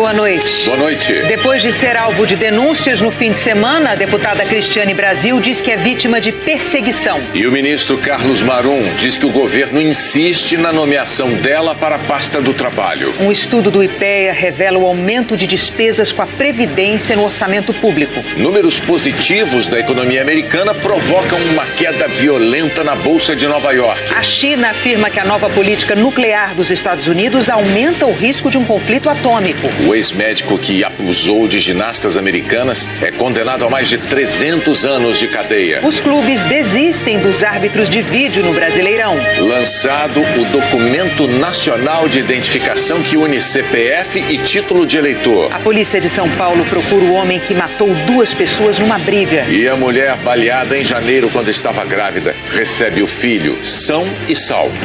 boa noite. Boa noite. Depois de ser alvo de denúncias no fim de semana, a deputada Cristiane Brasil diz que é vítima de perseguição. E o ministro Carlos Marum diz que o governo insiste na nomeação dela para a pasta do trabalho. Um estudo do IPEA revela o aumento de despesas com a Previdência no orçamento público. Números positivos da economia americana provocam uma queda violenta na Bolsa de Nova York. A China afirma que a nova política nuclear dos Estados Unidos aumenta o risco de um conflito atômico. O ex-médico que abusou de ginastas americanas é condenado a mais de 300 anos de cadeia. Os clubes desistem dos árbitros de vídeo no Brasileirão. Lançado o Documento Nacional de Identificação que une CPF e título de eleitor. A polícia de São Paulo procura o homem que matou 2 pessoas numa briga. E a mulher baleada em janeiro quando estava grávida recebe o filho são e salvo.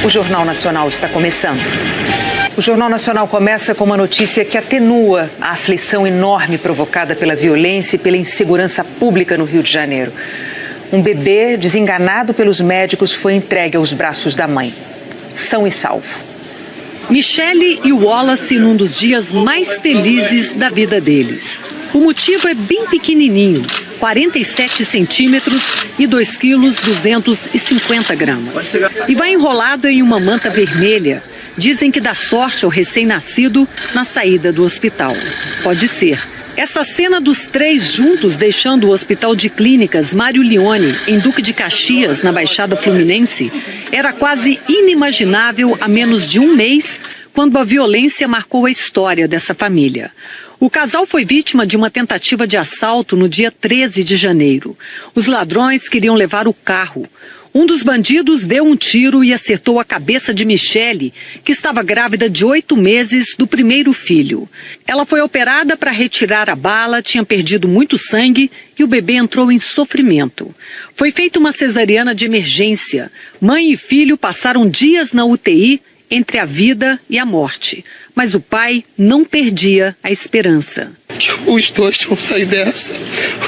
O Jornal Nacional está começando. O Jornal Nacional começa com uma notícia que atenua a aflição enorme provocada pela violência e pela insegurança pública no Rio de Janeiro. Um bebê, desenganado pelos médicos, foi entregue aos braços da mãe, são e salvo. Michele e Wallace num dos dias mais felizes da vida deles. O motivo é bem pequenininho, 47 centímetros e 2 quilos 250 gramas. E vai enrolado em uma manta vermelha. Dizem que dá sorte ao recém-nascido na saída do hospital. Pode ser. Essa cena dos 3 juntos deixando o Hospital de Clínicas Mário Leone, em Duque de Caxias, na Baixada Fluminense, era quase inimaginável há menos de um mês, quando a violência marcou a história dessa família. O casal foi vítima de uma tentativa de assalto no dia 13 de janeiro. Os ladrões queriam levar o carro. Um dos bandidos deu um tiro e acertou a cabeça de Michele, que estava grávida de 8 meses do primeiro filho. Ela foi operada para retirar a bala, tinha perdido muito sangue e o bebê entrou em sofrimento. Foi feita uma cesariana de emergência. Mãe e filho passaram dias na UTI entre a vida e a morte. Mas o pai não perdia a esperança. Os dois vão sair dessa.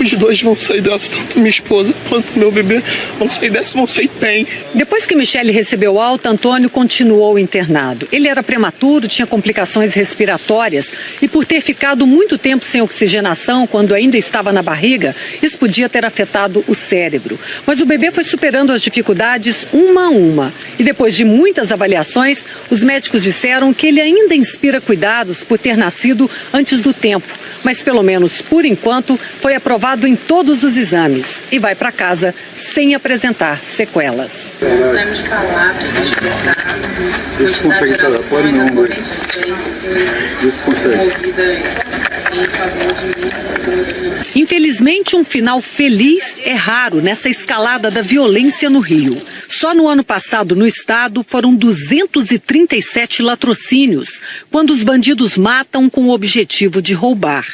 Os dois vão sair dessa. Tanto minha esposa quanto meu bebê vão sair dessa, vão sair bem. Depois que Michele recebeu alta, Antônio continuou internado. Ele era prematuro, tinha complicações respiratórias e por ter ficado muito tempo sem oxigenação quando ainda estava na barriga, isso podia ter afetado o cérebro. Mas o bebê foi superando as dificuldades uma a uma. E depois de muitas avaliações, os médicos disseram que ele ainda inspira cuidados por ter nascido antes do tempo. Mas pelo menos por enquanto foi aprovado em todos os exames e vai para casa sem apresentar sequelas. Exames caláveis, despesados, quantidade de orações, a corrente de movida em favor de mim. Infelizmente, um final feliz é raro nessa escalada da violência no Rio. Só no ano passado, no estado, foram 237 latrocínios, quando os bandidos matam com o objetivo de roubar.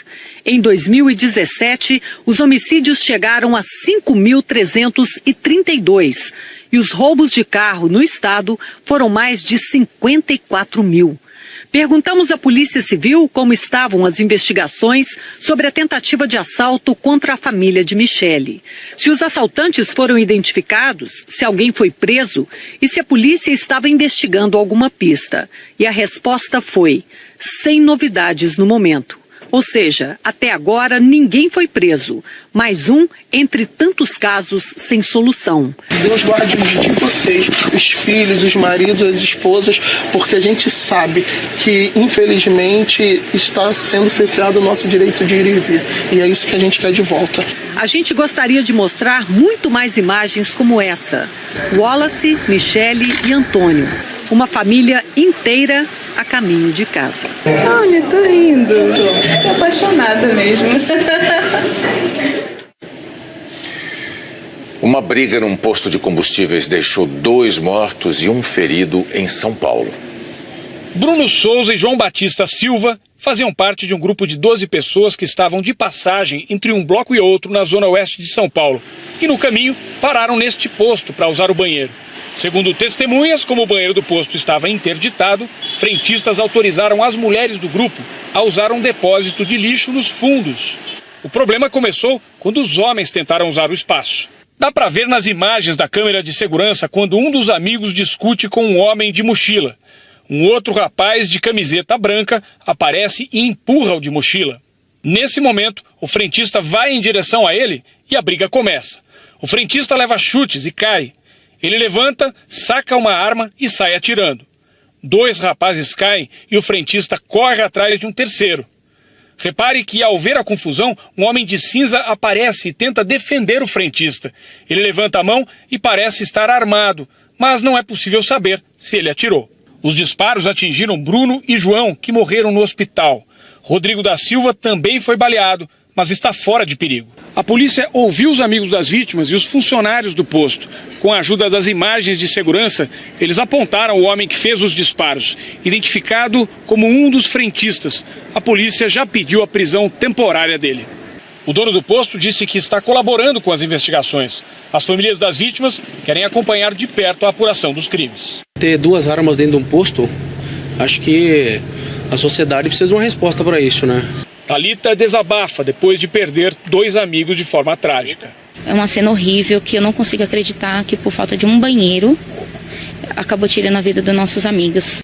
Em 2017, os homicídios chegaram a 5.332 e os roubos de carro no estado foram mais de 54 mil. Perguntamos à Polícia Civil como estavam as investigações sobre a tentativa de assalto contra a família de Michele. Se os assaltantes foram identificados, se alguém foi preso e se a polícia estava investigando alguma pista. E a resposta foi: sem novidades no momento. Ou seja, até agora ninguém foi preso. Mais um entre tantos casos sem solução. Deus guarde de vocês, os filhos, os maridos, as esposas, porque a gente sabe que, infelizmente, está sendo cerceado o nosso direito de ir e vir. E é isso que a gente quer de volta. A gente gostaria de mostrar muito mais imagens como essa. Wallace, Michele e Antônio. Uma família inteira a caminho de casa. Olha, tô rindo. Tô apaixonada mesmo. Uma briga num posto de combustíveis deixou 2 mortos e 1 ferido em São Paulo. Bruno Souza e João Batista Silva faziam parte de um grupo de 12 pessoas que estavam de passagem entre um bloco e outro na zona oeste de São Paulo. E no caminho pararam neste posto para usar o banheiro. Segundo testemunhas, como o banheiro do posto estava interditado, frentistas autorizaram as mulheres do grupo a usar um depósito de lixo nos fundos. O problema começou quando os homens tentaram usar o espaço. Dá para ver nas imagens da câmera de segurança quando um dos amigos discute com um homem de mochila. Um outro rapaz de camiseta branca aparece e empurra-o de mochila. Nesse momento, o frentista vai em direção a ele e a briga começa. O frentista leva chutes e cai. Ele levanta, saca uma arma e sai atirando. 2 rapazes caem e o frentista corre atrás de um terceiro. Repare que, ao ver a confusão, um homem de cinza aparece e tenta defender o frentista. Ele levanta a mão e parece estar armado, mas não é possível saber se ele atirou. Os disparos atingiram Bruno e João, que morreram no hospital. Rodrigo da Silva também foi baleado, mas está fora de perigo. A polícia ouviu os amigos das vítimas e os funcionários do posto. Com a ajuda das imagens de segurança, eles apontaram o homem que fez os disparos, identificado como um dos frentistas. A polícia já pediu a prisão temporária dele. O dono do posto disse que está colaborando com as investigações. As famílias das vítimas querem acompanhar de perto a apuração dos crimes. Ter 2 armas dentro de um posto, acho que a sociedade precisa de uma resposta para isso, né? Thalita desabafa depois de perder 2 amigos de forma trágica. É uma cena horrível que eu não consigo acreditar que por falta de um banheiro acabou tirando a vida dos nossos amigos.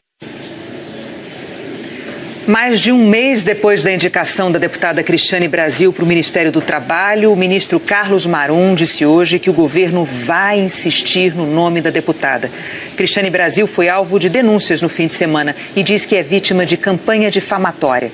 Mais de um mês depois da indicação da deputada Cristiane Brasil para o Ministério do Trabalho, o ministro Carlos Marum disse hoje que o governo vai insistir no nome da deputada. Cristiane Brasil foi alvo de denúncias no fim de semana e diz que é vítima de campanha difamatória.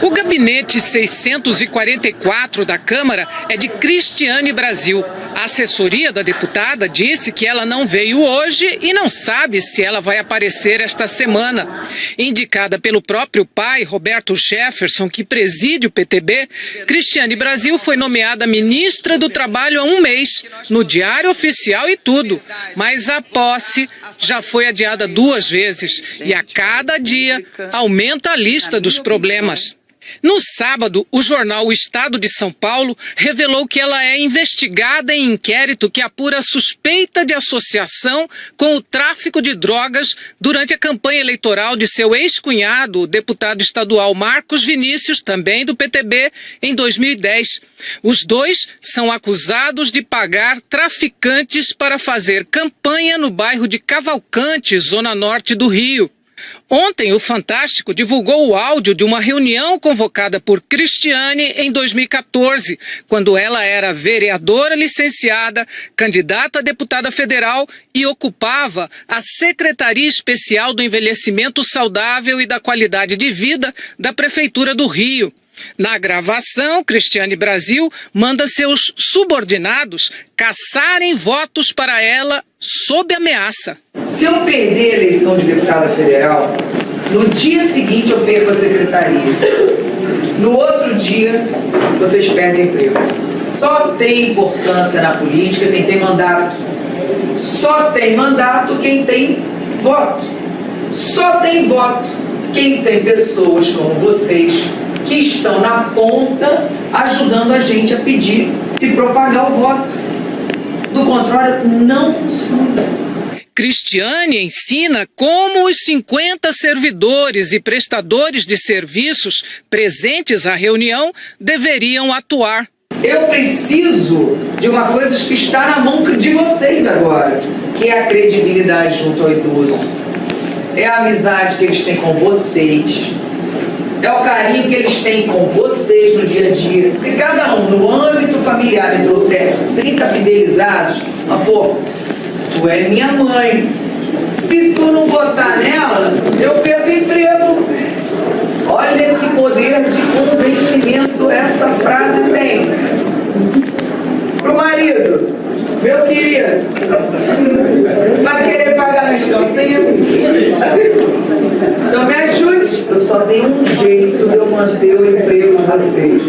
O gabinete 644 da Câmara é de Cristiane Brasil. A assessoria da deputada disse que ela não veio hoje e não sabe se ela vai aparecer esta semana. Indicada pelo próprio pai, Roberto Jefferson, que preside o PTB, Cristiane Brasil foi nomeada ministra do Trabalho há um mês, no Diário Oficial e tudo. Mas a posse já foi adiada 2 vezes e a cada dia aumenta a lista dos problemas. No sábado, o jornal O Estado de São Paulo revelou que ela é investigada em inquérito que apura suspeita de associação com o tráfico de drogas durante a campanha eleitoral de seu ex-cunhado, o deputado estadual Marcos Vinícius, também do PTB, em 2010. Os 2 são acusados de pagar traficantes para fazer campanha no bairro de Cavalcante, zona norte do Rio. Ontem, o Fantástico divulgou o áudio de uma reunião convocada por Cristiane em 2014, quando ela era vereadora licenciada, candidata a deputada federal e ocupava a Secretaria Especial do Envelhecimento Saudável e da Qualidade de Vida da Prefeitura do Rio. Na gravação, Cristiane Brasil manda seus subordinados caçarem votos para ela sob ameaça. Se eu perder a eleição de deputada federal, no dia seguinte eu perco a secretaria. No outro dia, vocês perdem emprego. Só tem importância na política quem tem mandato. Só tem mandato quem tem voto. Só tem voto quem tem pessoas como vocês que estão na ponta ajudando a gente a pedir e propagar o voto. Do contrário, não funciona. Cristiane ensina como os 50 servidores e prestadores de serviços presentes à reunião deveriam atuar. Eu preciso de uma coisa que está na mão de vocês agora, que é a credibilidade junto ao idoso. É a amizade que eles têm com vocês. É o carinho que eles têm com vocês no dia a dia. Se cada um, no âmbito familiar, me trouxer 30 fidelizados, mas, pô, tu é minha mãe. Se tu não botar nela, eu perco emprego. Olha que poder de convencimento essa frase tem. Pro marido, meu querido, vai querer pagar minhas calcinhas? Então me ajude. Eu só tenho um jeito de eu manter o emprego de vocês,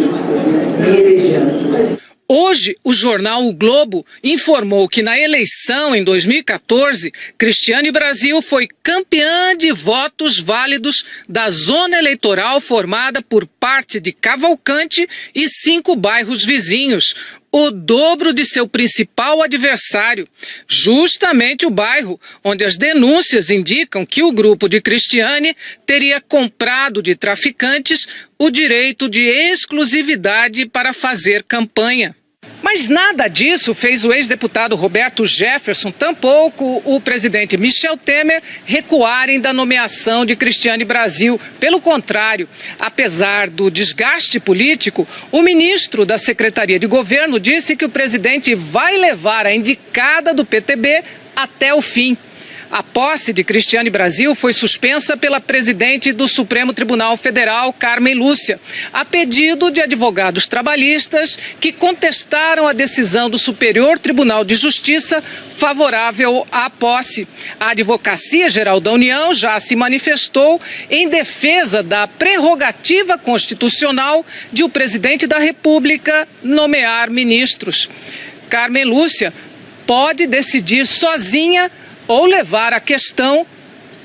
me elegendo. Hoje, o jornal O Globo informou que na eleição em 2014, Cristiane Brasil foi campeã de votos válidos da zona eleitoral formada por parte de Cavalcante e 5 bairros vizinhos, o dobro de seu principal adversário, justamente o bairro onde as denúncias indicam que o grupo de Cristiane teria comprado de traficantes o direito de exclusividade para fazer campanha. Mas nada disso fez o ex-deputado Roberto Jefferson, tampouco o presidente Michel Temer, recuarem da nomeação de Cristiane Brasil. Pelo contrário, apesar do desgaste político, o ministro da Secretaria de Governo disse que o presidente vai levar a indicada do PTB até o fim. A posse de Cristiane Brasil foi suspensa pela presidente do Supremo Tribunal Federal, Carmen Lúcia, a pedido de advogados trabalhistas que contestaram a decisão do Superior Tribunal de Justiça favorável à posse. A Advocacia Geral da União já se manifestou em defesa da prerrogativa constitucional de o presidente da República nomear ministros. Carmen Lúcia pode decidir sozinha ou levar a questão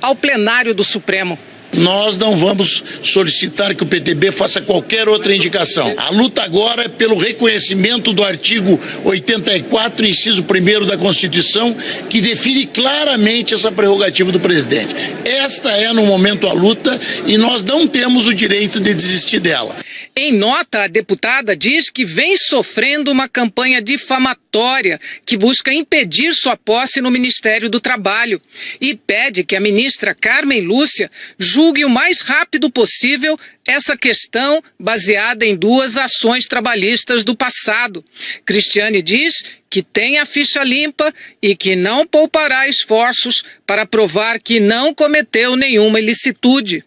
ao plenário do Supremo. Nós não vamos solicitar que o PTB faça qualquer outra indicação. A luta agora é pelo reconhecimento do artigo 84, inciso 1º da Constituição, que define claramente essa prerrogativa do presidente. Esta é, no momento, a luta e nós não temos o direito de desistir dela. Em nota, a deputada diz que vem sofrendo uma campanha difamatória que busca impedir sua posse no Ministério do Trabalho e pede que a ministra Carmen Lúcia julgue o mais rápido possível essa questão baseada em 2 ações trabalhistas do passado. Cristiane diz que tem a ficha limpa e que não poupará esforços para provar que não cometeu nenhuma ilicitude.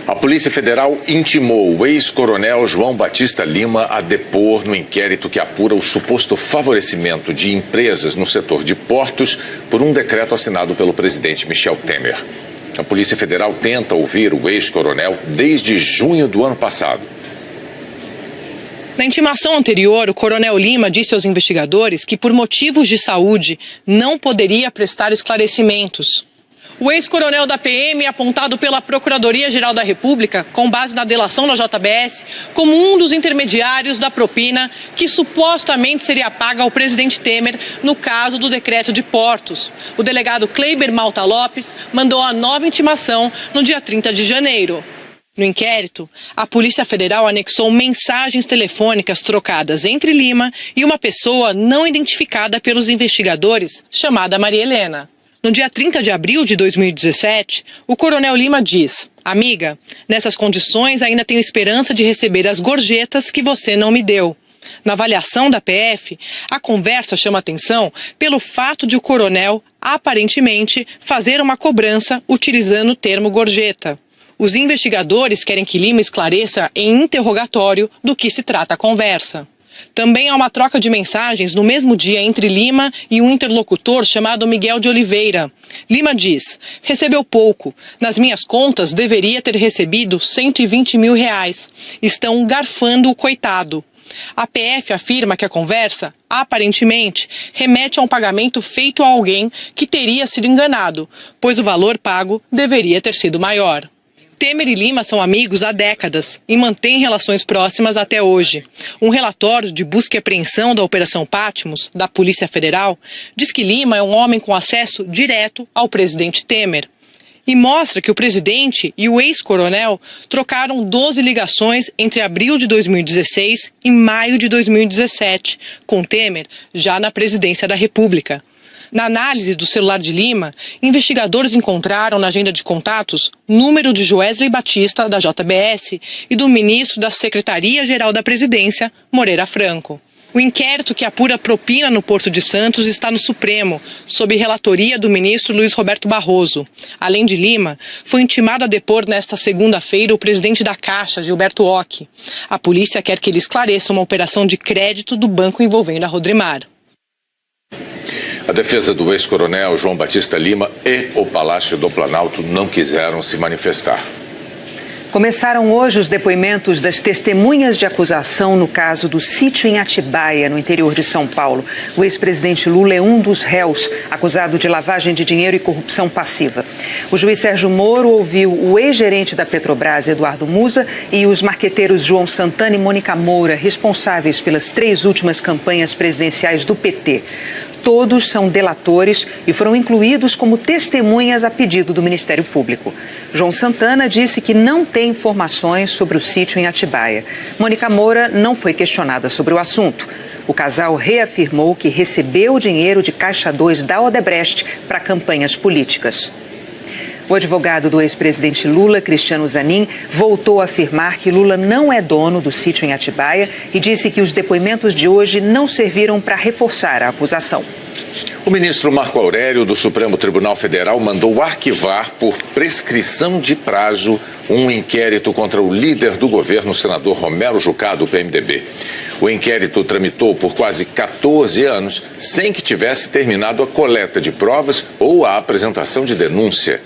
A Polícia Federal intimou o ex-coronel João Batista Lima a depor no inquérito que apura o suposto favorecimento de empresas no setor de portos por um decreto assinado pelo presidente Michel Temer. A Polícia Federal tenta ouvir o ex-coronel desde junho do ano passado. Na intimação anterior, o coronel Lima disse aos investigadores que, por motivos de saúde, não poderia prestar esclarecimentos. O ex-coronel da PM é apontado pela Procuradoria-Geral da República, com base na delação da JBS, como um dos intermediários da propina que supostamente seria paga ao presidente Temer no caso do decreto de portos. O delegado Kleiber Malta Lopes mandou a nova intimação no dia 30 de janeiro. No inquérito, a Polícia Federal anexou mensagens telefônicas trocadas entre Lima e uma pessoa não identificada pelos investigadores, chamada Maria Helena. No dia 30 de abril de 2017, o coronel Lima diz: "Amiga, nessas condições ainda tenho esperança de receber as gorjetas que você não me deu." Na avaliação da PF, a conversa chama atenção pelo fato de o coronel, aparentemente, fazer uma cobrança utilizando o termo gorjeta. Os investigadores querem que Lima esclareça em interrogatório do que se trata a conversa. Também há uma troca de mensagens no mesmo dia entre Lima e um interlocutor chamado Miguel de Oliveira. Lima diz: "Recebeu pouco. Nas minhas contas deveria ter recebido R$120 mil. Estão garfando o coitado." A PF afirma que a conversa, aparentemente, remete a um pagamento feito a alguém que teria sido enganado, pois o valor pago deveria ter sido maior. Temer e Lima são amigos há décadas e mantêm relações próximas até hoje. Um relatório de busca e apreensão da Operação Patmos, da Polícia Federal, diz que Lima é um homem com acesso direto ao presidente Temer. E mostra que o presidente e o ex-coronel trocaram 12 ligações entre abril de 2016 e maio de 2017, com Temer já na presidência da República. Na análise do celular de Lima, investigadores encontraram na agenda de contatos número de Joesley Batista, da JBS, e do ministro da Secretaria-Geral da Presidência, Moreira Franco. O inquérito que apura propina no Porto de Santos está no Supremo, sob relatoria do ministro Luiz Roberto Barroso. Além de Lima, foi intimado a depor nesta segunda-feira o presidente da Caixa, Gilberto Occhi. A polícia quer que ele esclareça uma operação de crédito do banco envolvendo a Rodrimar. A defesa do ex-coronel João Batista Lima e o Palácio do Planalto não quiseram se manifestar. Começaram hoje os depoimentos das testemunhas de acusação no caso do sítio em Atibaia, no interior de São Paulo. O ex-presidente Lula é um dos réus, acusado de lavagem de dinheiro e corrupção passiva. O juiz Sérgio Moro ouviu o ex-gerente da Petrobras, Eduardo Musa, e os marqueteiros João Santana e Mônica Moura, responsáveis pelas 3 últimas campanhas presidenciais do PT. Todos são delatores e foram incluídos como testemunhas a pedido do Ministério Público. João Santana disse que não tem informações sobre o sítio em Atibaia. Mônica Moura não foi questionada sobre o assunto. O casal reafirmou que recebeu dinheiro de Caixa 2 da Odebrecht para campanhas políticas. O advogado do ex-presidente Lula, Cristiano Zanin, voltou a afirmar que Lula não é dono do sítio em Atibaia e disse que os depoimentos de hoje não serviram para reforçar a acusação. O ministro Marco Aurélio do Supremo Tribunal Federal mandou arquivar por prescrição de prazo um inquérito contra o líder do governo, o senador Romero Jucá, do PMDB. O inquérito tramitou por quase 14 anos sem que tivesse terminado a coleta de provas ou a apresentação de denúncia.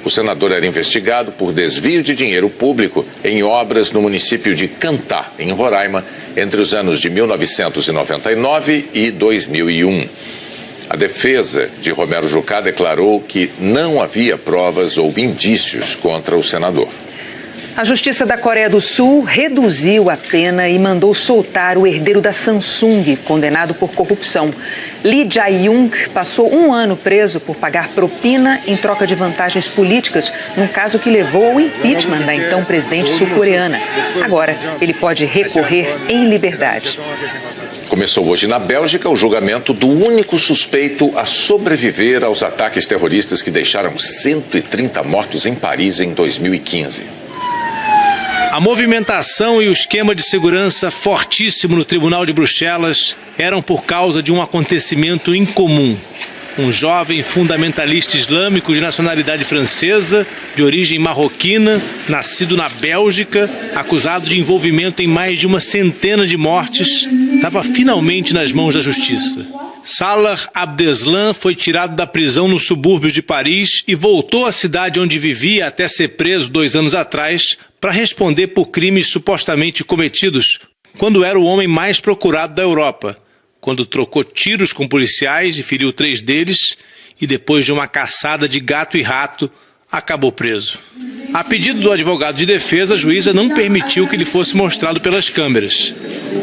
O senador era investigado por desvio de dinheiro público em obras no município de Cantá, em Roraima, entre os anos de 1999 e 2001. A defesa de Romero Jucá declarou que não havia provas ou indícios contra o senador. A Justiça da Coreia do Sul reduziu a pena e mandou soltar o herdeiro da Samsung, condenado por corrupção. Lee Jae-yong passou 1 ano preso por pagar propina em troca de vantagens políticas, num caso que levou ao impeachment da então presidente sul-coreana. Agora, ele pode recorrer em liberdade. Começou hoje na Bélgica o julgamento do único suspeito a sobreviver aos ataques terroristas que deixaram 130 mortos em Paris em 2015. A movimentação e o esquema de segurança fortíssimo no Tribunal de Bruxelas eram por causa de um acontecimento incomum. Um jovem fundamentalista islâmico de nacionalidade francesa, de origem marroquina, nascido na Bélgica, acusado de envolvimento em mais de uma centena de mortes, estava finalmente nas mãos da justiça. Salah Abdeslam foi tirado da prisão nos subúrbios de Paris e voltou à cidade onde vivia até ser preso 2 anos atrás para responder por crimes supostamente cometidos quando era o homem mais procurado da Europa, quando trocou tiros com policiais e feriu 3 deles e depois de uma caçada de gato e rato, acabou preso. A pedido do advogado de defesa, a juíza não permitiu que ele fosse mostrado pelas câmeras.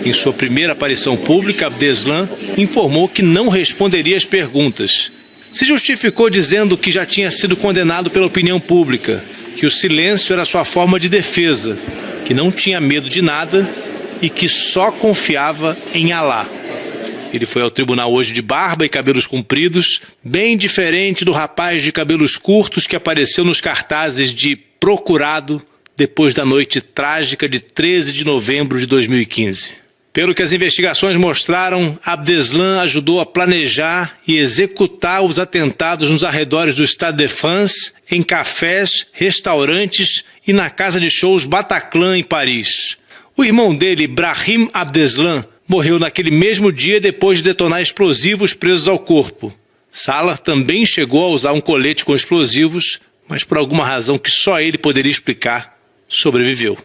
Em sua primeira aparição pública, Abdeslam informou que não responderia às perguntas. Se justificou dizendo que já tinha sido condenado pela opinião pública, que o silêncio era sua forma de defesa, que não tinha medo de nada e que só confiava em Alá. Ele foi ao tribunal hoje de barba e cabelos compridos, bem diferente do rapaz de cabelos curtos que apareceu nos cartazes de procurado depois da noite trágica de 13 de novembro de 2015. Pelo que as investigações mostraram, Abdeslam ajudou a planejar e executar os atentados nos arredores do Stade de France, em cafés, restaurantes e na casa de shows Bataclan, em Paris. O irmão dele, Brahim Abdeslam, morreu naquele mesmo dia depois de detonar explosivos presos ao corpo. Salah também chegou a usar um colete com explosivos, mas por alguma razão que só ele poderia explicar, sobreviveu.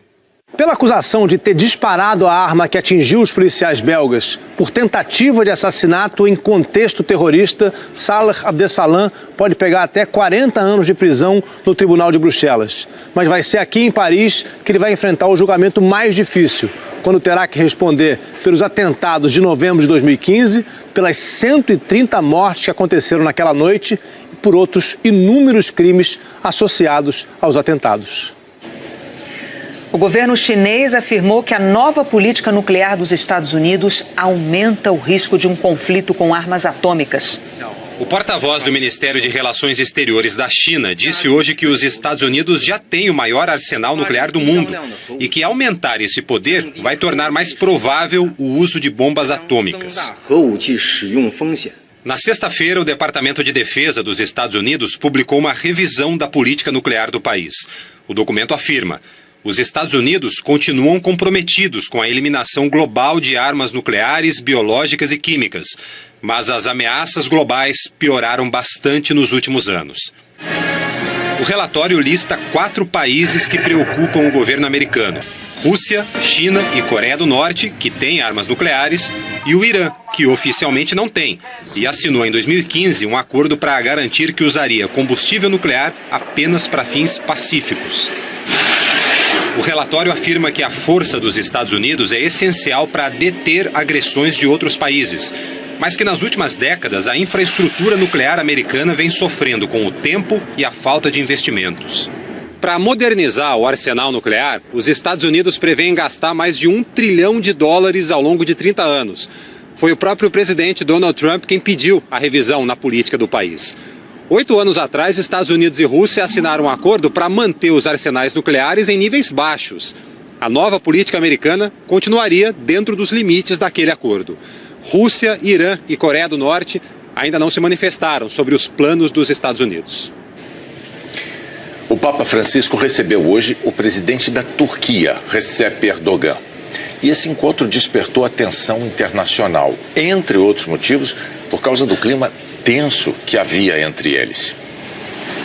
Pela acusação de ter disparado a arma que atingiu os policiais belgas por tentativa de assassinato em contexto terrorista, Salah Abdeslam pode pegar até 40 anos de prisão no Tribunal de Bruxelas. Mas vai ser aqui em Paris que ele vai enfrentar o julgamento mais difícil, quando terá que responder pelos atentados de novembro de 2015, pelas 130 mortes que aconteceram naquela noite e por outros inúmeros crimes associados aos atentados. O governo chinês afirmou que a nova política nuclear dos Estados Unidos aumenta o risco de um conflito com armas atômicas. O porta-voz do Ministério de Relações Exteriores da China disse hoje que os Estados Unidos já têm o maior arsenal nuclear do mundo e que aumentar esse poder vai tornar mais provável o uso de bombas atômicas. Na sexta-feira, o Departamento de Defesa dos Estados Unidos publicou uma revisão da política nuclear do país. O documento afirma: os Estados Unidos continuam comprometidos com a eliminação global de armas nucleares, biológicas e químicas, mas as ameaças globais pioraram bastante nos últimos anos. O relatório lista 4 países que preocupam o governo americano: Rússia, China e Coreia do Norte, que têm armas nucleares, e o Irã, que oficialmente não tem, e assinou em 2015 um acordo para garantir que usaria combustível nuclear apenas para fins pacíficos. O relatório afirma que a força dos Estados Unidos é essencial para deter agressões de outros países, mas que nas últimas décadas a infraestrutura nuclear americana vem sofrendo com o tempo e a falta de investimentos. Para modernizar o arsenal nuclear, os Estados Unidos prevêem gastar mais de $1 trilhão ao longo de 30 anos. Foi o próprio presidente Donald Trump quem pediu a revisão na política do país. 8 anos atrás, Estados Unidos e Rússia assinaram um acordo para manter os arsenais nucleares em níveis baixos. A nova política americana continuaria dentro dos limites daquele acordo. Rússia, Irã e Coreia do Norte ainda não se manifestaram sobre os planos dos Estados Unidos. O Papa Francisco recebeu hoje o presidente da Turquia, Recep Erdogan. E esse encontro despertou atenção internacional, entre outros motivos, por causa do clima tenso que havia entre eles.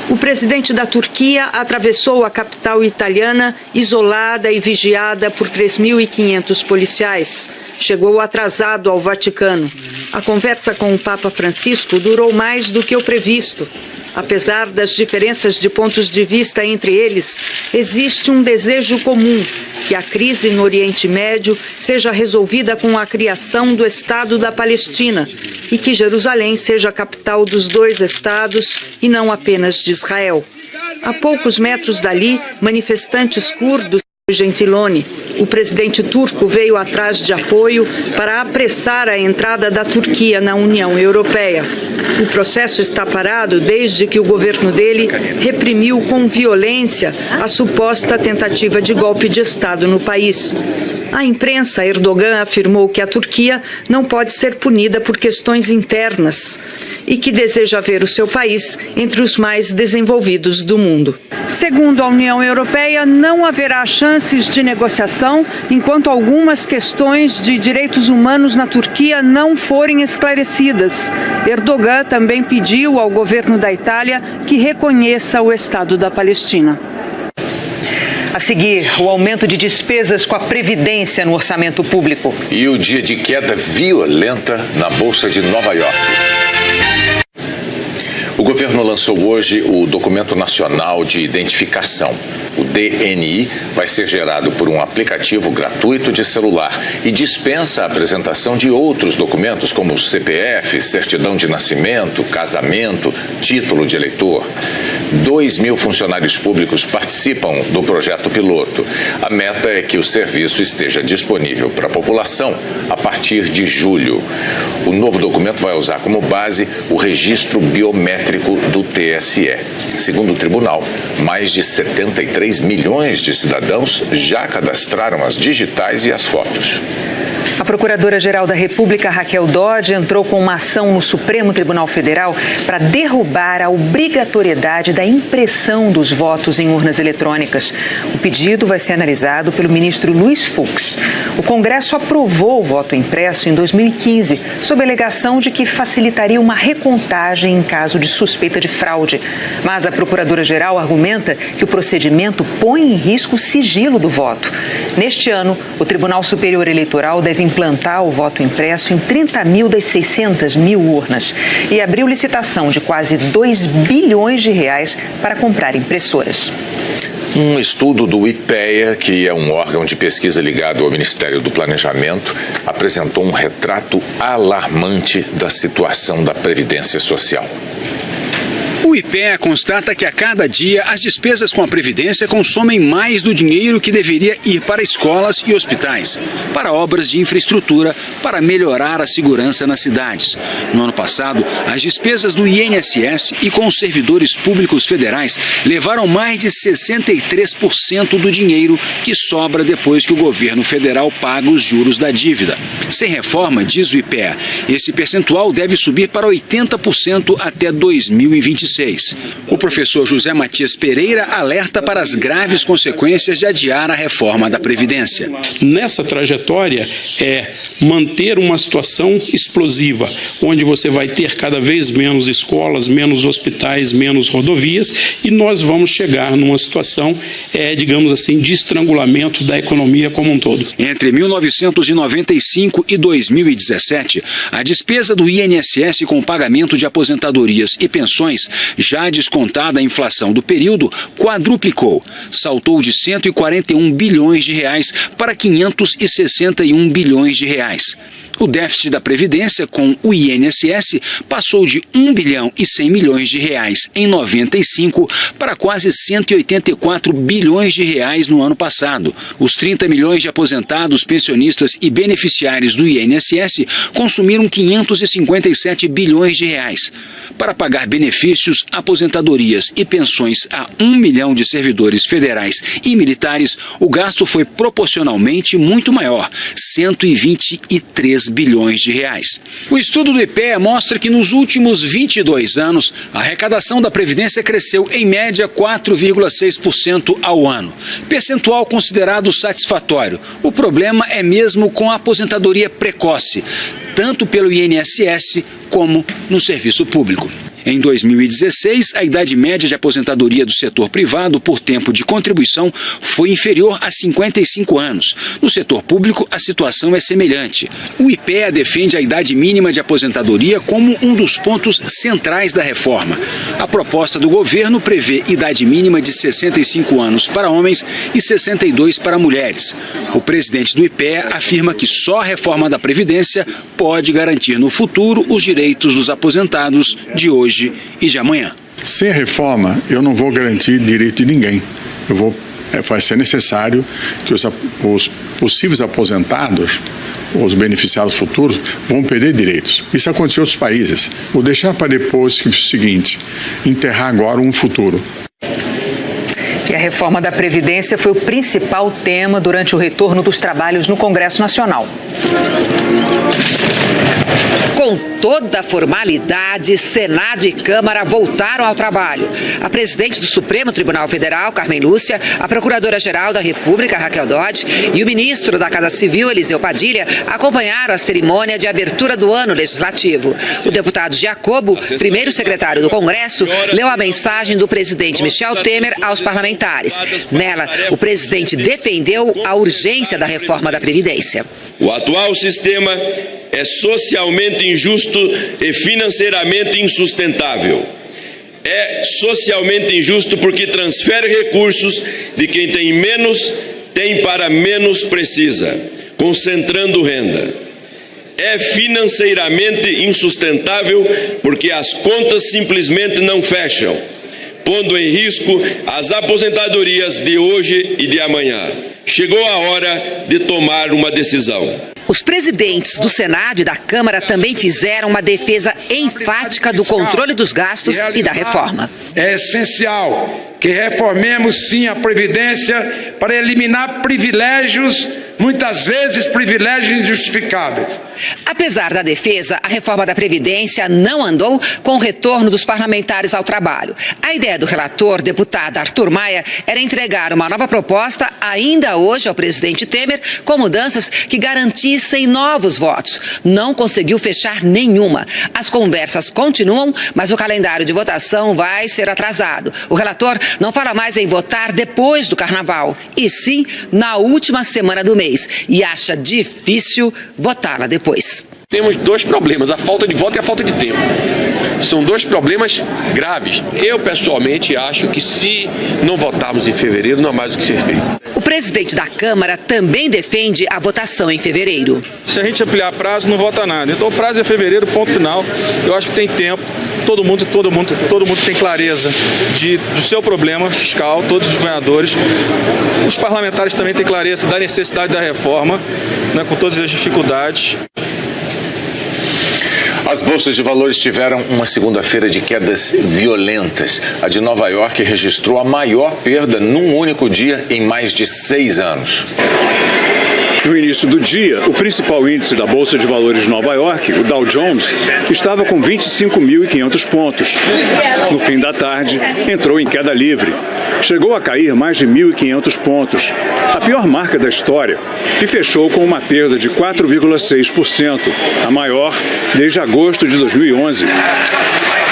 O presidente da Turquia atravessou a capital italiana, isolada e vigiada por 3.500 policiais. Chegou atrasado ao Vaticano. A conversa com o Papa Francisco durou mais do que o previsto. Apesar das diferenças de pontos de vista entre eles, existe um desejo comum, que a crise no Oriente Médio seja resolvida com a criação do Estado da Palestina e que Jerusalém seja a capital dos 2 estados e não apenas de Israel. A poucos metros dali, manifestantes curdos Gentiloni. O presidente turco veio atrás de apoio para apressar a entrada da Turquia na União Europeia. O processo está parado desde que o governo dele reprimiu com violência a suposta tentativa de golpe de Estado no país. A imprensa, Erdogan afirmou que a Turquia não pode ser punida por questões internas e que deseja ver o seu país entre os mais desenvolvidos do mundo. Segundo a União Europeia, não haverá chances de negociação enquanto algumas questões de direitos humanos na Turquia não forem esclarecidas. Erdogan também pediu ao governo da Itália que reconheça o Estado da Palestina. A seguir, o aumento de despesas com a Previdência no orçamento público. E o dia de queda violenta na Bolsa de Nova York. O governo lançou hoje o Documento Nacional de Identificação. O DNI vai ser gerado por um aplicativo gratuito de celular e dispensa a apresentação de outros documentos como CPF, certidão de nascimento, casamento, título de eleitor. 2.000 funcionários públicos participam do projeto piloto. A meta é que o serviço esteja disponível para a população a partir de julho. O novo documento vai usar como base o registro biométrico do TSE. Segundo o tribunal, mais de 73 milhões de cidadãos já cadastraram as digitais e as fotos. A Procuradora-Geral da República, Raquel Dodge, entrou com uma ação no Supremo Tribunal Federal para derrubar a obrigatoriedade da impressão dos votos em urnas eletrônicas. O pedido vai ser analisado pelo ministro Luiz Fux. O Congresso aprovou o voto impresso em 2015, sob a alegação de que facilitaria uma recontagem em caso de suspeita de fraude. Mas a Procuradora-Geral argumenta que o procedimento põe em risco o sigilo do voto. Neste ano, o Tribunal Superior Eleitoral deve implantar o voto impresso em 30.000 das 600.000 urnas e abriu licitação de quase R$2 bilhões para comprar impressoras. Um estudo do IPEA, que é um órgão de pesquisa ligado ao Ministério do Planejamento, apresentou um retrato alarmante da situação da Previdência Social. O IPEA constata que a cada dia as despesas com a Previdência consomem mais do dinheiro que deveria ir para escolas e hospitais, para obras de infraestrutura, para melhorar a segurança nas cidades. No ano passado, as despesas do INSS e com os servidores públicos federais levaram mais de 63% do dinheiro que sobra depois que o governo federal paga os juros da dívida. Sem reforma, diz o IPEA, esse percentual deve subir para 80% até 2026. O professor José Matias Pereira alerta para as graves consequências de adiar a reforma da Previdência. Nessa trajetória é manter uma situação explosiva, onde você vai ter cada vez menos escolas, menos hospitais, menos rodovias, e nós vamos chegar numa situação, digamos assim, de estrangulamento da economia como um todo. Entre 1995 e 2017, a despesa do INSS com o pagamento de aposentadorias e pensões, já descontada a inflação do período, quadruplicou. Saltou de 141 bilhões de reais para 561 bilhões de reais. O déficit da Previdência com o INSS passou de 1 bilhão e 100 milhões de reais em 95 para quase 184 bilhões de reais no ano passado. Os 30 milhões de aposentados, pensionistas e beneficiários do INSS consumiram 557 bilhões de reais. Para pagar benefícios, aposentadorias e pensões a 1 milhão de servidores federais e militares, o gasto foi proporcionalmente muito maior, 123 bilhões de reais. O estudo do IPEA mostra que nos últimos 22 anos, a arrecadação da Previdência cresceu em média 4,6% ao ano, percentual considerado satisfatório. O problema é mesmo com a aposentadoria precoce, tanto pelo INSS como no serviço público. Em 2016, a idade média de aposentadoria do setor privado por tempo de contribuição foi inferior a 55 anos. No setor público, a situação é semelhante. O IPEA defende a idade mínima de aposentadoria como um dos pontos centrais da reforma. A proposta do governo prevê idade mínima de 65 anos para homens e 62 para mulheres. O presidente do IPEA afirma que só a reforma da Previdência pode garantir no futuro os direitos dos aposentados de hoje e de amanhã. Sem a reforma, eu não vou garantir direito de ninguém. Vai ser necessário que os possíveis aposentados, os beneficiados futuros, vão perder direitos. Isso aconteceu em outros países. Vou deixar para depois que é o seguinte, enterrar agora um futuro. E a reforma da Previdência foi o principal tema durante o retorno dos trabalhos no Congresso Nacional. Com toda a formalidade, Senado e Câmara voltaram ao trabalho. A presidente do Supremo Tribunal Federal, Carmen Lúcia, a procuradora-geral da República, Raquel Dodge, e o ministro da Casa Civil, Eliseu Padilha, acompanharam a cerimônia de abertura do ano legislativo. O deputado Giacobbo, primeiro secretário do Congresso, leu a mensagem do presidente Michel Temer aos parlamentares. Nela, o presidente defendeu a urgência da reforma da Previdência. O atual sistema é socialmente injusto e financeiramente insustentável. É socialmente injusto porque transfere recursos de quem tem menos, tem para menos precisa, concentrando renda. É financeiramente insustentável porque as contas simplesmente não fecham, pondo em risco as aposentadorias de hoje e de amanhã. Chegou a hora de tomar uma decisão. Os presidentes do Senado e da Câmara também fizeram uma defesa enfática do controle dos gastos e da reforma. É essencial que reformemos sim a Previdência para eliminar privilégios, muitas vezes privilégios injustificáveis. Apesar da defesa, a reforma da Previdência não andou com o retorno dos parlamentares ao trabalho. A ideia do relator, deputado Arthur Maia, era entregar uma nova proposta ainda hoje ao presidente Temer com mudanças que garantissem novos votos. Não conseguiu fechar nenhuma. As conversas continuam, mas o calendário de votação vai ser atrasado. O relator não fala mais em votar depois do Carnaval, e sim na última semana do mês, e acha difícil votar lá depois. Temos dois problemas, a falta de voto e a falta de tempo. São dois problemas graves. Eu, pessoalmente, acho que se não votarmos em fevereiro, não há mais o que ser feito. O presidente da Câmara também defende a votação em fevereiro. Se a gente ampliar prazo, não vota nada. Então o prazo é fevereiro, ponto final. Eu acho que tem tempo. Todo mundo tem clareza do seu problema fiscal, todos os governadores. Os parlamentares também têm clareza da necessidade da reforma, né, com todas as dificuldades. As bolsas de valores tiveram uma segunda-feira de quedas violentas. A de Nova York registrou a maior perda num único dia em mais de 6 anos. No início do dia, o principal índice da Bolsa de Valores de Nova York, o Dow Jones, estava com 25.500 pontos. No fim da tarde, entrou em queda livre. Chegou a cair mais de 1.500 pontos, a pior marca da história, e fechou com uma perda de 4,6%, a maior desde agosto de 2011.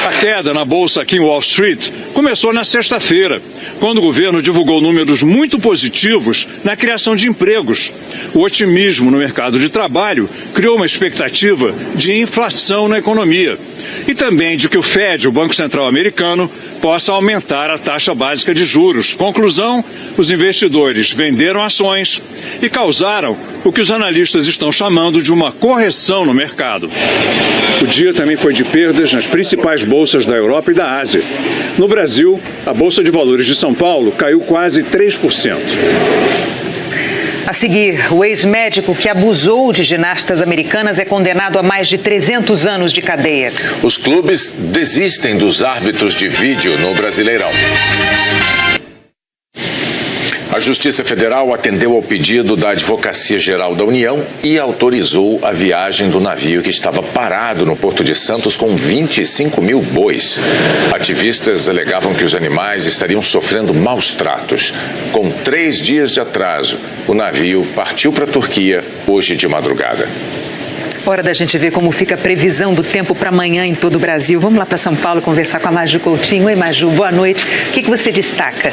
A queda na bolsa aqui em Wall Street começou na sexta-feira, quando o governo divulgou números muito positivos na criação de empregos. O otimismo no mercado de trabalho criou uma expectativa de inflação na economia e também de que o Fed, o Banco Central americano, possa aumentar a taxa básica de juros. Conclusão, os investidores venderam ações e causaram o que os analistas estão chamando de uma correção no mercado. O dia também foi de perdas nas principais bolsas da Europa e da Ásia. No Brasil, a Bolsa de Valores de São Paulo caiu quase 3%. A seguir, o ex-médico que abusou de ginastas americanas é condenado a mais de 300 anos de cadeia. Os clubes desistem dos árbitros de vídeo no Brasileirão. A Justiça Federal atendeu ao pedido da Advocacia Geral da União e autorizou a viagem do navio que estava parado no Porto de Santos com 25 mil bois. Ativistas alegavam que os animais estariam sofrendo maus tratos. Com 3 dias de atraso, o navio partiu para a Turquia hoje de madrugada. Hora da gente ver como fica a previsão do tempo para amanhã em todo o Brasil. Vamos lá para São Paulo conversar com a Maju Coutinho. Oi, Maju, boa noite. O que você destaca?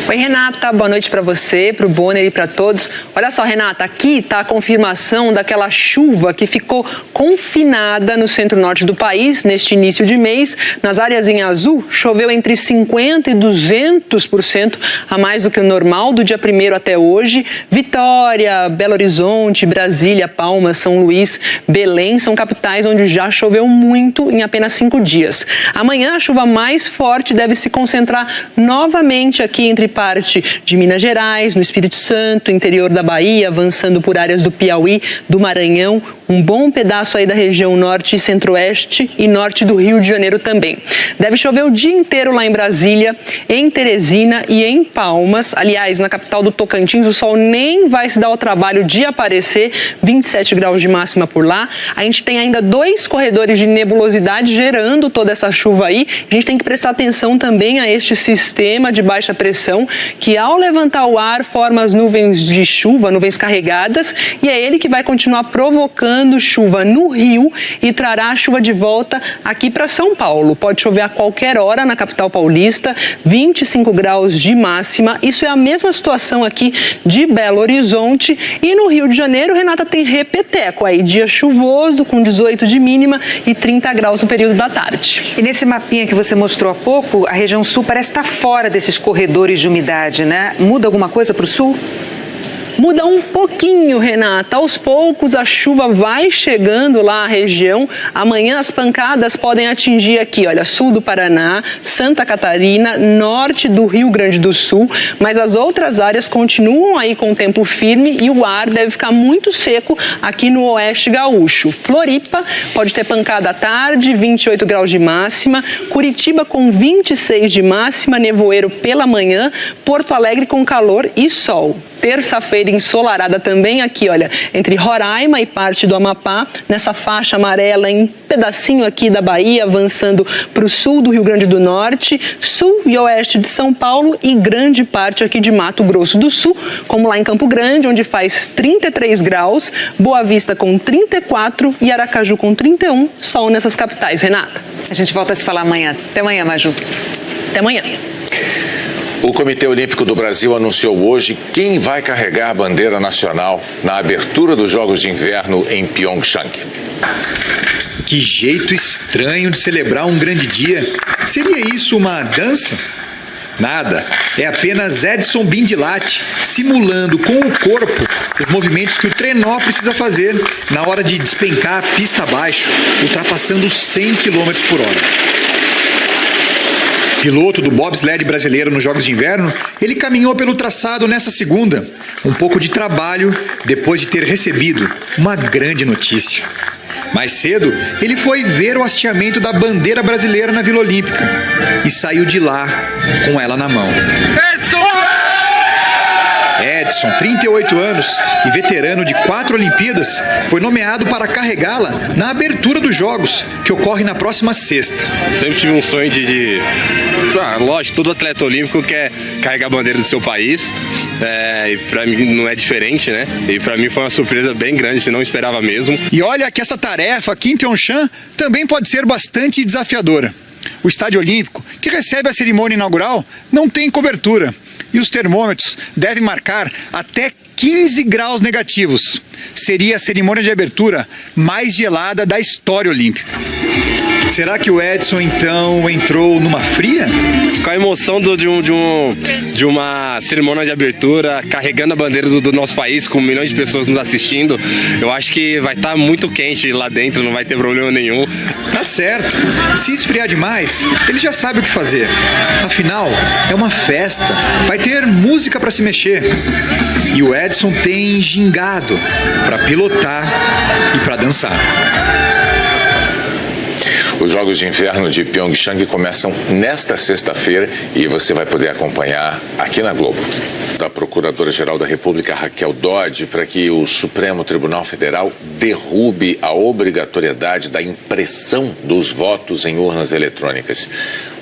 Oi, Renata, boa noite para você, para o Bonner e para todos. Olha só, Renata, aqui está a confirmação daquela chuva que ficou confinada no centro-norte do país neste início de mês. Nas áreas em azul, choveu entre 50% e 200% a mais do que o normal do dia 1º até hoje. Vitória, Belo Horizonte, Brasília, Palmas, São Luís, Belém são capitais onde já choveu muito em apenas 5 dias. Amanhã, a chuva mais forte deve se concentrar novamente aqui entre parte de Minas Gerais, no Espírito Santo, interior da Bahia, avançando por áreas do Piauí, do Maranhão, um bom pedaço aí da região norte e centro-oeste e norte do Rio de Janeiro também. Deve chover o dia inteiro lá em Brasília, em Teresina e em Palmas. Aliás, na capital do Tocantins, o sol nem vai se dar ao trabalho de aparecer, 27 graus de máxima por lá. A gente tem ainda 2 corredores de nebulosidade gerando toda essa chuva aí. A gente tem que prestar atenção também a este sistema de baixa pressão, que ao levantar o ar forma as nuvens de chuva, nuvens carregadas, e é ele que vai continuar provocando chuva no Rio e trará a chuva de volta aqui para São Paulo. Pode chover a qualquer hora na capital paulista, 25 graus de máxima. Isso é a mesma situação aqui de Belo Horizonte. E no Rio de Janeiro, Renata, tem repeteco aí, dia chuvoso com 18 de mínima e 30 graus no período da tarde. E nesse mapinha que você mostrou há pouco, a região sul parece estar fora desses corredores de umidade, né? Muda alguma coisa para o sul? Muda um pouquinho, Renata. Aos poucos a chuva vai chegando lá à região. Amanhã as pancadas podem atingir aqui, olha, sul do Paraná, Santa Catarina, norte do Rio Grande do Sul, mas as outras áreas continuam aí com tempo firme e o ar deve ficar muito seco aqui no oeste gaúcho. Floripa pode ter pancada à tarde, 28 graus de máxima, Curitiba com 26 de máxima, nevoeiro pela manhã, Porto Alegre com calor e sol. Terça-feira ensolarada também aqui, olha, entre Roraima e parte do Amapá, nessa faixa amarela em pedacinho aqui da Bahia, avançando para o sul do Rio Grande do Norte, sul e oeste de São Paulo e grande parte aqui de Mato Grosso do Sul, como lá em Campo Grande, onde faz 33 graus, Boa Vista com 34 e Aracaju com 31, sol nessas capitais, Renata. A gente volta a se falar amanhã. Até amanhã, Maju. Até amanhã. O Comitê Olímpico do Brasil anunciou hoje quem vai carregar a bandeira nacional na abertura dos Jogos de Inverno em Pyeongchang. Que jeito estranho de celebrar um grande dia. Seria isso uma dança? Nada. É apenas Edson Bindilate simulando com o corpo os movimentos que o trenó precisa fazer na hora de despencar a pista abaixo, ultrapassando 100 km por hora. Piloto do bobsled brasileiro nos Jogos de Inverno, ele caminhou pelo traçado nessa segunda. Um pouco de trabalho depois de ter recebido uma grande notícia. Mais cedo, ele foi ver o hasteamento da bandeira brasileira na Vila Olímpica e saiu de lá com ela na mão. Edson, 38 anos e veterano de 4 Olimpíadas, foi nomeado para carregá-la na abertura dos Jogos, que ocorre na próxima sexta. Sempre tive um sonho lógico, todo atleta olímpico quer carregar a bandeira do seu país, e pra mim não é diferente, né? E pra mim foi uma surpresa bem grande, se não esperava mesmo. E olha que essa tarefa aqui em Pyeongchang também pode ser bastante desafiadora. O Estádio Olímpico, que recebe a cerimônia inaugural, não tem cobertura. E os termômetros devem marcar até 15 graus negativos. Seria a cerimônia de abertura mais gelada da história olímpica. Será que o Edson, então, entrou numa fria? Com a emoção de uma cerimônia de abertura, carregando a bandeira do nosso país, com milhões de pessoas nos assistindo, eu acho que vai estar muito quente lá dentro, não vai ter problema nenhum. Tá certo. Se esfriar demais, ele já sabe o que fazer. Afinal, é uma festa. Vai ter música para se mexer. E o Edson tem gingado para pilotar e para dançar. Os Jogos de Inverno de Pyeongchang começam nesta sexta-feira e você vai poder acompanhar aqui na Globo. Da Procuradora-Geral da República, Raquel Dodge, para que o Supremo Tribunal Federal derrube a obrigatoriedade da impressão dos votos em urnas eletrônicas.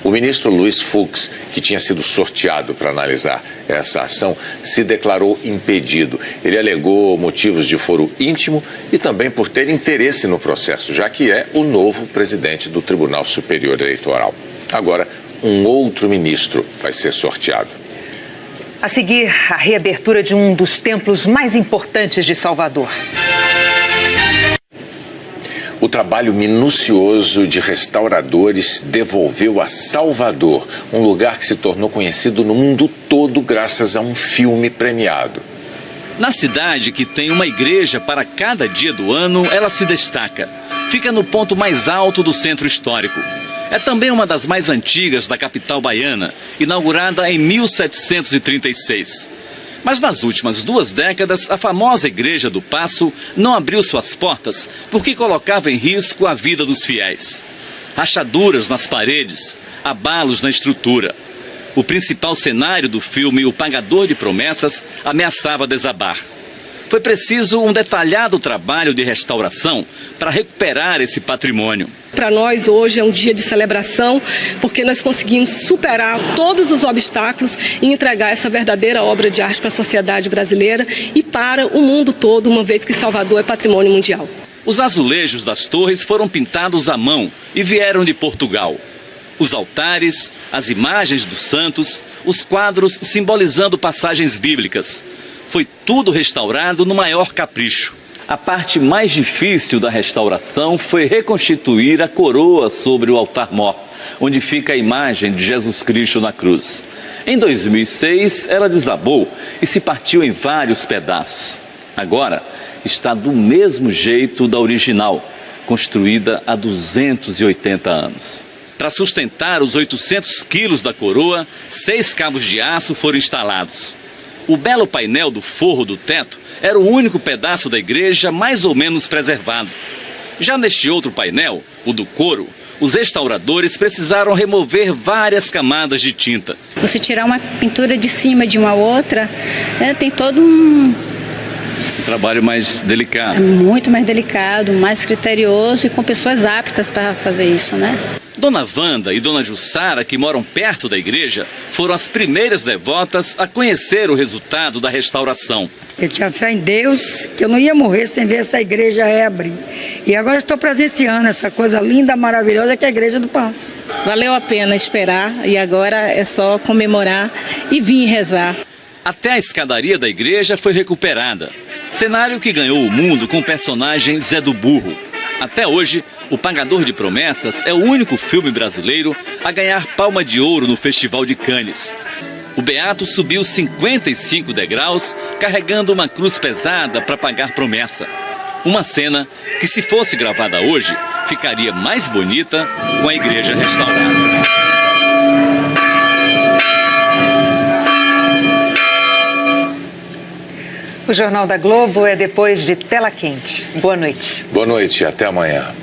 O ministro Luiz Fux, que tinha sido sorteado para analisar essa ação, se declarou impedido. Ele alegou motivos de foro íntimo e também por ter interesse no processo, já que é o novo presidente do Tribunal Superior Eleitoral. Agora, um outro ministro vai ser sorteado. A seguir, a reabertura de um dos templos mais importantes de Salvador. O trabalho minucioso de restauradores devolveu a Salvador, um lugar que se tornou conhecido no mundo todo graças a um filme premiado. Na cidade, que tem uma igreja para cada dia do ano, ela se destaca. Fica no ponto mais alto do centro histórico. É também uma das mais antigas da capital baiana, inaugurada em 1736. Mas nas últimas 2 décadas, a famosa Igreja do Paço não abriu suas portas porque colocava em risco a vida dos fiéis. Rachaduras nas paredes, abalos na estrutura. O principal cenário do filme, O Pagador de Promessas, ameaçava desabar. Foi preciso um detalhado trabalho de restauração para recuperar esse patrimônio. Para nós hoje é um dia de celebração, porque nós conseguimos superar todos os obstáculos e entregar essa verdadeira obra de arte para a sociedade brasileira e para o mundo todo, uma vez que Salvador é patrimônio mundial. Os azulejos das torres foram pintados à mão e vieram de Portugal. Os altares, as imagens dos santos, os quadros simbolizando passagens bíblicas. Foi tudo restaurado no maior capricho. A parte mais difícil da restauração foi reconstituir a coroa sobre o altar-mor, onde fica a imagem de Jesus Cristo na cruz. Em 2006, ela desabou e se partiu em vários pedaços. Agora, está do mesmo jeito da original, construída há 280 anos. Para sustentar os 800 quilos da coroa, 6 cabos de aço foram instalados. O belo painel do forro do teto era o único pedaço da igreja mais ou menos preservado. Já neste outro painel, o do coro, os restauradores precisaram remover várias camadas de tinta. Você tirar uma pintura de cima de uma outra, tem todo um trabalho mais delicado. Muito mais delicado, mais criterioso e com pessoas aptas para fazer isso, né? Dona Wanda e Dona Jussara, que moram perto da igreja, foram as primeiras devotas a conhecer o resultado da restauração. Eu tinha fé em Deus que eu não ia morrer sem ver essa igreja reabrir. E agora estou presenciando essa coisa linda, maravilhosa que é a Igreja do Paço. Valeu a pena esperar e agora é só comemorar e vir rezar. Até a escadaria da igreja foi recuperada. Cenário que ganhou o mundo com o personagem Zé do Burro. Até hoje, O Pagador de Promessas é o único filme brasileiro a ganhar palma de ouro no Festival de Cannes. O beato subiu 55 degraus, carregando uma cruz pesada para pagar promessa. Uma cena que, se fosse gravada hoje, ficaria mais bonita com a igreja restaurada. O Jornal da Globo é depois de Tela Quente. Boa noite. Boa noite e até amanhã.